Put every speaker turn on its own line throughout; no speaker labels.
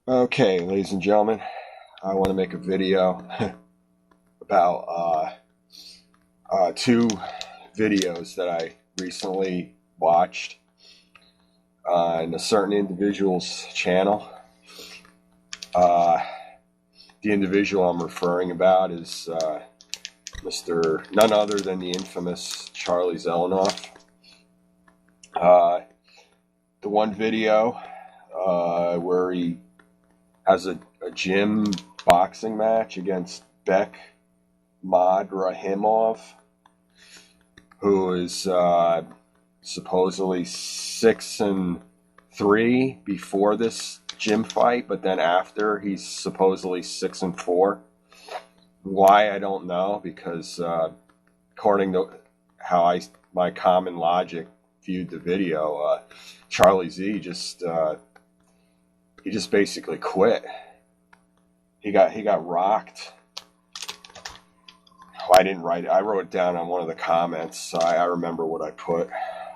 Okay, ladies and gentlemen, I want to make a video about two videos that I recently watched on a certain individual's channel. The individual I'm referring about is Mr. none other than the infamous Charlie Zelenoff. The one video where he has a gym boxing match against Bek Madrahimov, who is supposedly 6-3 before this gym fight, but then after he's supposedly 6-4. Why, I don't know, because according to how my common logic viewed the video, Charlie Z just basically quit. He got rocked. I didn't write it. I wrote it down on one of the comments. So I remember what I put.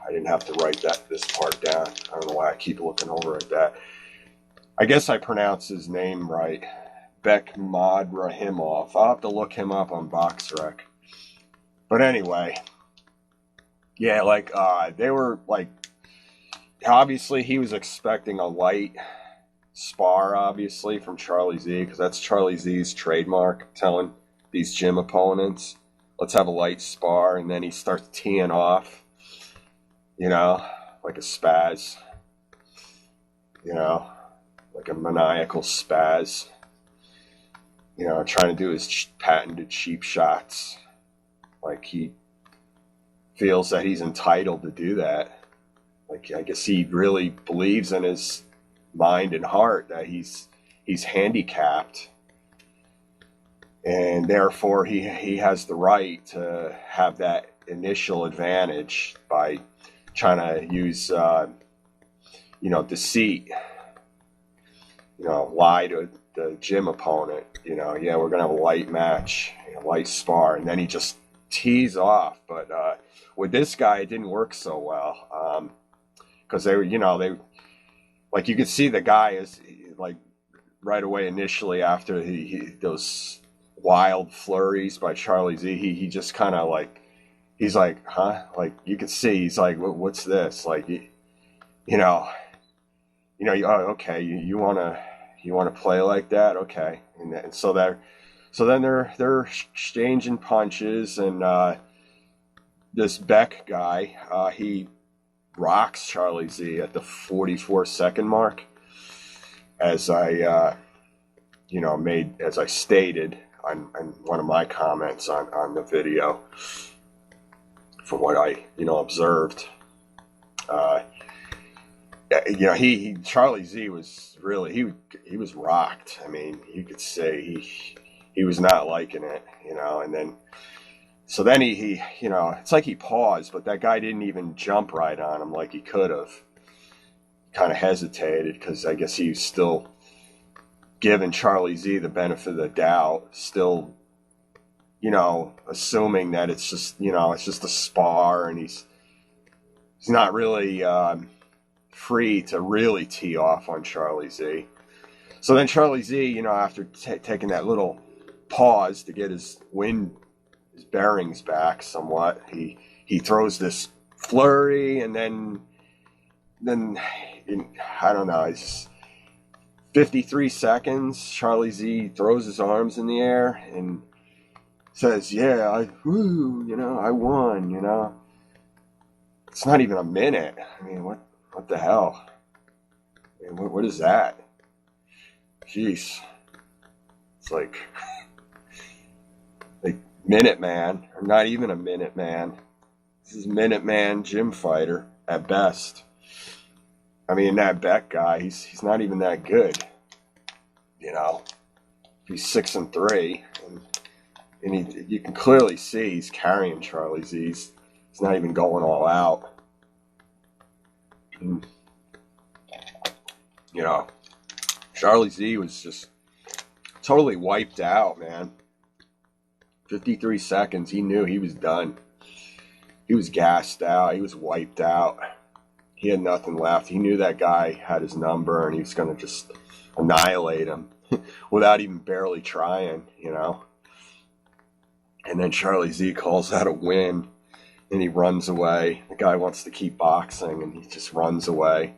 I didn't have to write this part down. I don't know why I keep looking over at that. I guess I pronounced his name right. Bek Madrahimov. I'll have to look him up on BoxRec. But anyway, yeah, they were like, obviously he was expecting a light spar, obviously, from Charlie Z, because that's Charlie Z's trademark, telling these gym opponents, let's have a light spar, and then he starts teeing off, like a spaz, like a maniacal spaz, trying to do his patented cheap shots, like he feels that he's entitled to do that. Like, I guess he really believes in his mind and heart that he's handicapped, and therefore he has the right to have that initial advantage by trying to use deceit, lie to the gym opponent, yeah, we're gonna have a light match, a light spar, and then he just tees off. But with this guy, it didn't work so well, because they like, you could see the guy is like right away initially after those wild flurries by Charlie Z, he just kind of like, he's like, huh? Like, you could see he's like, what's this? Like, oh, okay, you wanna play like that, okay? And so then they're exchanging punches, and this Beck guy, he rocks Charlie Z at the 44-second mark, as I as I stated on one of my comments on the video, from what I observed. Charlie Z was really, he was rocked. I mean, you could say he was not liking it, and then so then he it's like he paused, but that guy didn't even jump right on him like he could have. Kind of hesitated, because I guess he was still giving Charlie Z the benefit of the doubt, still, assuming that it's just, it's just a spar, and he's not really free to really tee off on Charlie Z. So then Charlie Z, after taking that little pause to get his bearings back somewhat, he throws this flurry, and then I don't know, it's 53 seconds, Charlie Z throws his arms in the air and says, yeah, I won, It's not even a minute. I mean, what the hell? I mean, what is that? Jeez. It's like Minute Man, or not even a Minute Man. This is Minute Man gym fighter at best. I mean, that Beck guy, he's not even that good. He's 6-3, and you can clearly see he's carrying Charlie Z. He's not even going all out. And, Charlie Z was just totally wiped out, man. 53 seconds, he knew he was done. He was gassed out. He was wiped out. he had nothing left. He knew that guy had his number, and he was going to just annihilate him without even barely trying, you know. And then Charlie Z calls that a win, and he runs away. The guy wants to keep boxing, and he just runs away.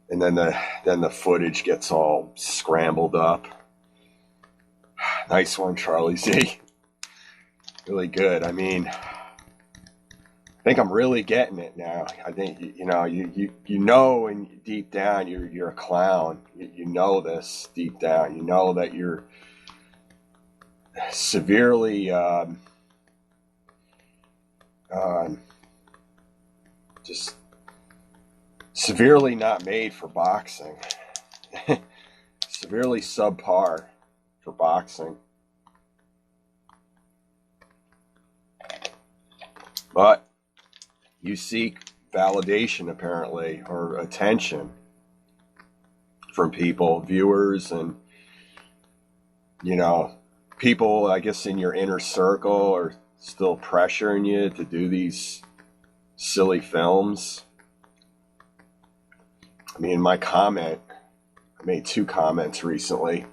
And then the footage gets all scrambled up. Nice one, Charlie Z. Really good. I mean, I think I'm really getting it now. I think you know, and deep down you're a clown. You know this deep down. You know that you're severely just severely not made for boxing. Severely subpar for boxing. But you seek validation, apparently, or attention from people, viewers, and, you know, people, I guess, in your inner circle are still pressuring you to do these silly films. I mean, my comment, I made 2 comments recently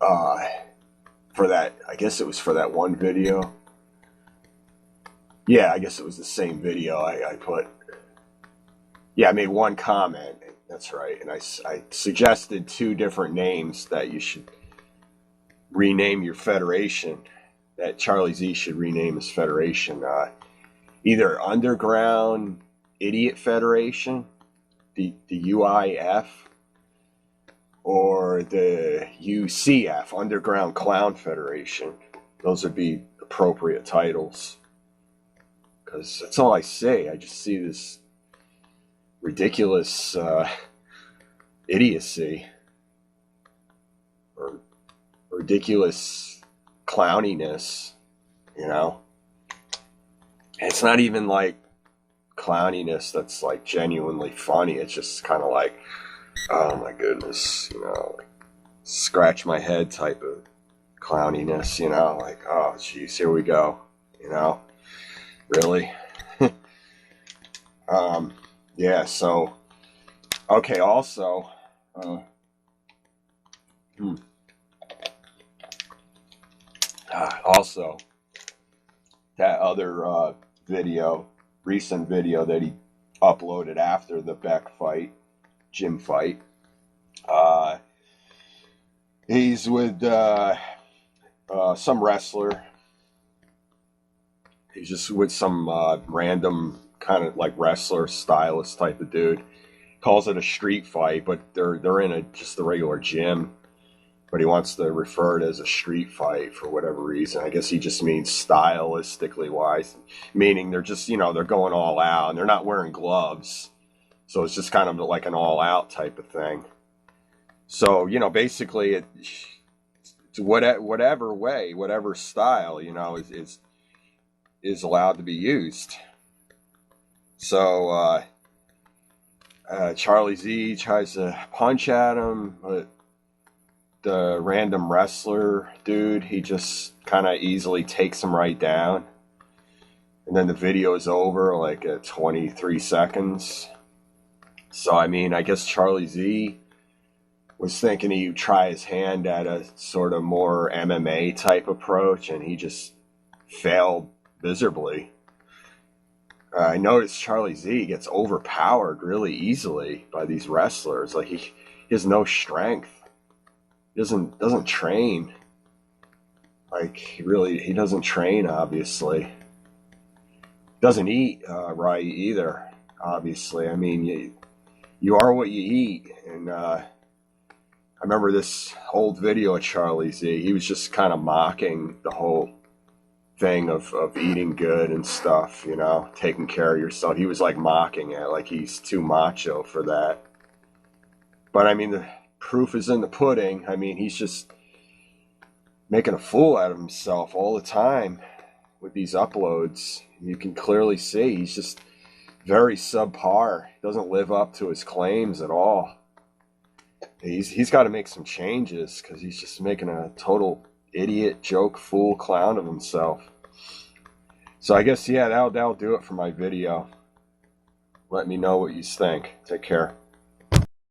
for that, I guess it was for that one video. Yeah, I guess it was the same video I put. Yeah, I made 1 comment, that's right, and I suggested 2 different names that you should rename your federation, that Charlie Z should rename his federation. Either Underground Idiot Federation, the UIF, or the UCF, Underground Clown Federation. Those would be appropriate titles. Because that's all I see. I just see this ridiculous idiocy or ridiculous clowniness, you know. And it's not even like clowniness that's like genuinely funny. It's just kind of like, oh my goodness, you know, like scratch my head type of clowniness, you know, like, oh geez, here we go, you know. Really? Yeah, so, okay, also, also, that other video, recent video that he uploaded after the Beck fight, gym fight, he's with some wrestler. He's just with some random kind of like wrestler, stylist type of dude. Calls it a street fight, but they're in just a regular gym. But he wants to refer it as a street fight for whatever reason. I guess he just means stylistically wise, meaning they're just, you know, they're going all out and they're not wearing gloves. So it's just kind of like an all out type of thing. So, you know, basically it's whatever way, whatever style, you know, is allowed to be used. So Charlie Z tries to punch at him, but the random wrestler dude, he just kind of easily takes him right down. And then the video is over like at 23 seconds. So, I mean, I guess Charlie Z was thinking he'd try his hand at a sort of more MMA type approach, and he just failed miserably. I noticed Charlie Z gets overpowered really easily by these wrestlers. Like he has no strength. He doesn't train. Like he doesn't train. Obviously, doesn't eat right either. Obviously, I mean you are what you eat. And I remember this old video of Charlie Z. He was just kind of mocking the whole thing of eating good and stuff, you know, taking care of yourself. He was like mocking it, like he's too macho for that. But I mean, the proof is in the pudding. I mean, he's just making a fool out of himself all the time with these uploads. You can clearly see he's just very subpar. He doesn't live up to his claims at all. He's got to make some changes because he's just making a total idiot, joke, fool, clown of himself. So I guess, yeah, that'll do it for my video. Let me know what you think. Take care.